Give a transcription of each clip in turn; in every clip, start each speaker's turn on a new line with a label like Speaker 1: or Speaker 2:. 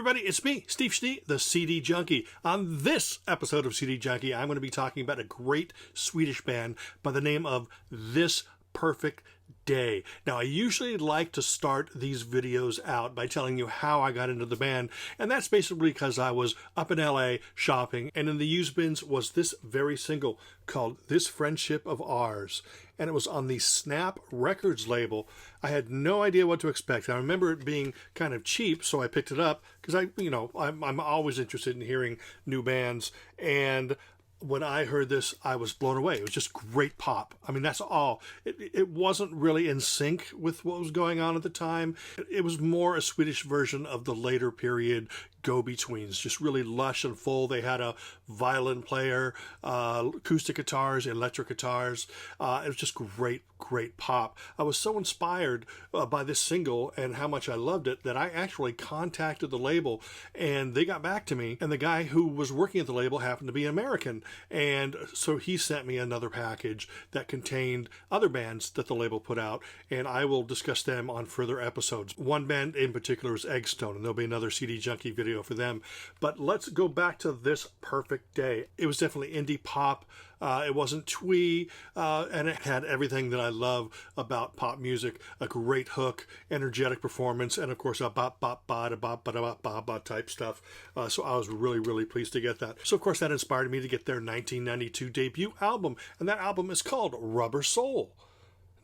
Speaker 1: everybody, it's me, Steve Schnee, the CD Junkie. On this episode of CD Junkie, I'm going to be talking about a great Swedish band by the name of This Perfect Day. Now, I usually like to start these videos out by telling you how I got into the band, and that's basically because I was up in LA shopping, and in the used bins was this very single called This Friendship of Ours, and it was on the Snap Records label. I had no idea what to expect. I remember it being kind of cheap, so I picked it up because I'm always interested in hearing new bands, and when I heard this, I was blown away. It was just great pop. I mean, that's all. It wasn't really in sync with what was going on at the time. It was more a Swedish version of the later period go-betweens, just really lush and full. They had a violin player, acoustic guitars, electric guitars. It was just great pop. I was so inspired by this single and how much I loved it that I actually contacted the label, and they got back to me, and the guy who was working at the label happened to be American, and so he sent me another package that contained other bands that the label put out, and I will discuss them on further episodes. One band in particular is Eggstone, and there'll be another CD Junkie video for them. But let's go back to This Perfect Day. It was definitely indie pop. It wasn't twee, and it had everything that I love about pop music. A great hook, energetic performance, and of course a bop bop ba da bop ba da bop ba ba type stuff. So I was really pleased to get that. So of course that inspired me to get their 1992 debut album, and that album is called Rubber Soul.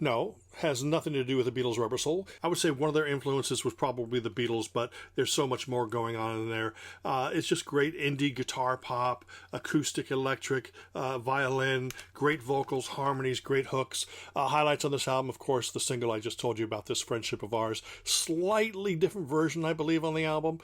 Speaker 1: No, has nothing to do with the Beatles' Rubber Soul. I would say one of their influences was probably the Beatles, but there's so much more going on in there. It's just great indie guitar pop, acoustic, electric, violin, great vocals, harmonies, great hooks. Highlights on this album, of course, the single I just told you about, This Friendship of Ours. Slightly different version, I believe, on the album.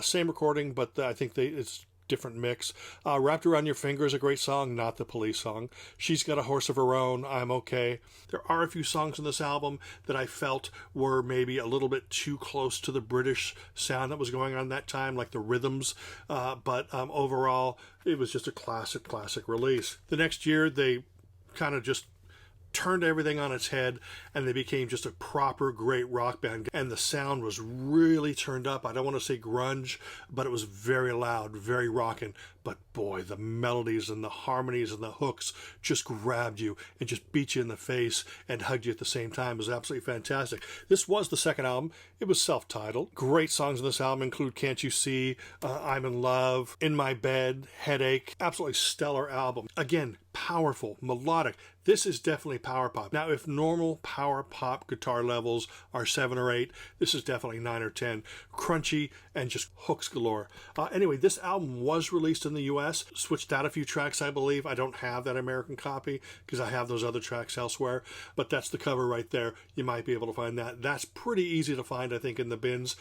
Speaker 1: Same recording, but I think it's different mix. Wrapped Around Your Finger is a great song, not the Police song. She's Got a Horse of Her Own, I'm Okay. There are a few songs on this album that I felt were maybe a little bit too close to the British sound that was going on that time, like the rhythms, but overall, it was just a classic release. The next year, they kind of just turned everything on its head, and they became just a proper great rock band, and the sound was really turned up. I don't want to say grunge, but it was very loud, very rockin', but boy, the melodies and the harmonies and the hooks just grabbed you and just beat you in the face and hugged you at the same time. It was absolutely fantastic. This was the second album. It was self-titled. Great songs on this album include Can't You See, I'm in Love, In My Bed, Headache. Absolutely stellar album. Again, powerful, melodic. This is definitely power pop. Now, if normal power pop guitar levels are 7 or 8, this is definitely 9 or 10. Crunchy and just hooks galore. Anyway, this album was released in the US, switched out a few tracks, I believe. I don't have that American copy because I have those other tracks elsewhere, but that's the cover right there. You might be able to find that. That's pretty easy to find, I think, in the bins.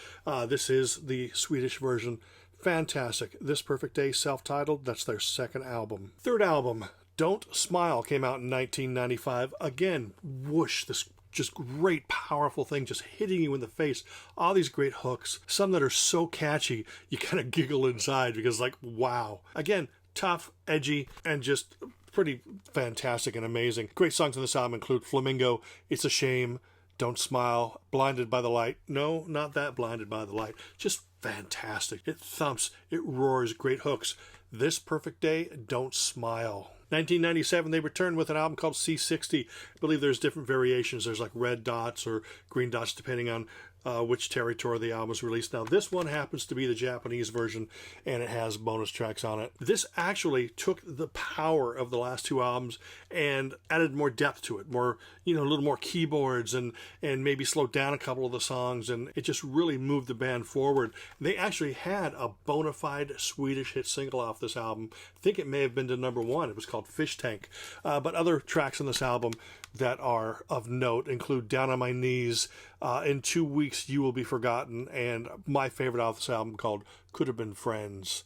Speaker 1: This is the Swedish version. Fantastic. This Perfect Day, self-titled. That's their second album. Third album, Don't Smile, came out in 1995. Again, whoosh, this just great, powerful thing just hitting you in the face. All these great hooks, some that are so catchy, you kind of giggle inside because like, wow. Again, tough, edgy, and just pretty fantastic and amazing. Great songs on this album include Flamingo, It's a Shame, Don't Smile, Blinded by the Light. No, not that Blinded by the Light. Just fantastic. It thumps, it roars, great hooks. This Perfect Day, Don't Smile. 1997, they returned with an album called C60. I believe there's different variations. There's like red dots or green dots depending on which territory the album was released. Now, this one happens to be the Japanese version, and it has bonus tracks on it. This actually took the power of the last two albums and added more depth to it, more, a little more keyboards, and maybe slowed down a couple of the songs, and it just really moved the band forward. They actually had a bona fide Swedish hit single off this album. I think it may have been to number 1. It was called Fish Tank. But other tracks on this album that are of note include Down on My Knees, In 2 Weeks You Will Be Forgotten, and my favorite off this album called Could Have Been Friends.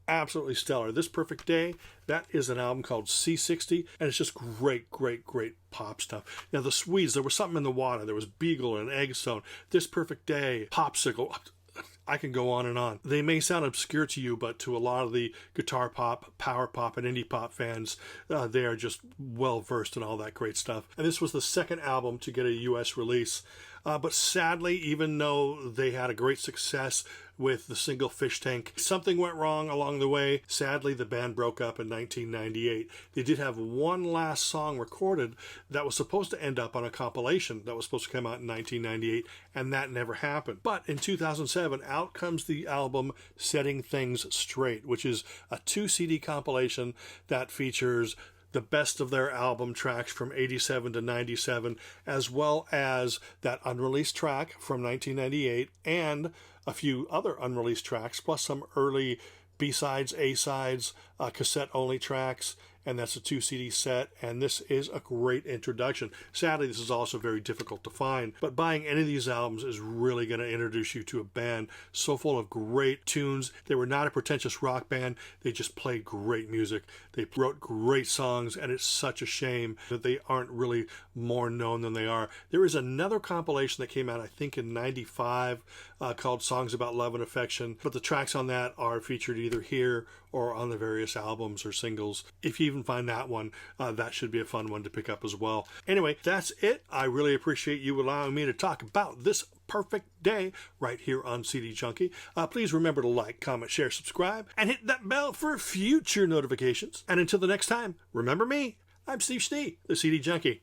Speaker 1: Absolutely stellar. This Perfect Day, that is an album called C60, and it's just great pop stuff. Now the Swedes, there was something in the water. There was Beagle and Eggstone. This Perfect Day, Popsicle. I can go on and on. They may sound obscure to you, but to a lot of the guitar pop, power pop, and indie pop fans, they are just well versed in all that great stuff. And this was the second album to get a US release. But sadly, even though they had a great success with the single Fish Tank. Something went wrong along the way. Sadly, the band broke up in 1998. They did have one last song recorded that was supposed to end up on a compilation that was supposed to come out in 1998, and that never happened. But in 2007, out comes the album Setting Things Straight, which is a 2 CD compilation that features the best of their album tracks from 87 to 97, as well as that unreleased track from 1998 and a few other unreleased tracks, plus some early B-sides, A-sides, cassette-only tracks, and that's a 2 CD set, and this is a great introduction. Sadly, this is also very difficult to find, but buying any of these albums is really going to introduce you to a band so full of great tunes. They were not a pretentious rock band. They just played great music. They wrote great songs, and it's such a shame that they aren't really more known than they are. There is another compilation that came out, I think, in 95 called Songs About Love and Affection, but the tracks on that are featured either here or on the various albums or singles. If you even find that one, that should be a fun one to pick up as well. Anyway, that's it. I really appreciate you allowing me to talk about this perfect day right here on CD Junkie. Please remember to like, comment, share, subscribe, and hit that bell for future notifications. And until the next time, remember me. I'm Steve Schnee, the CD Junkie.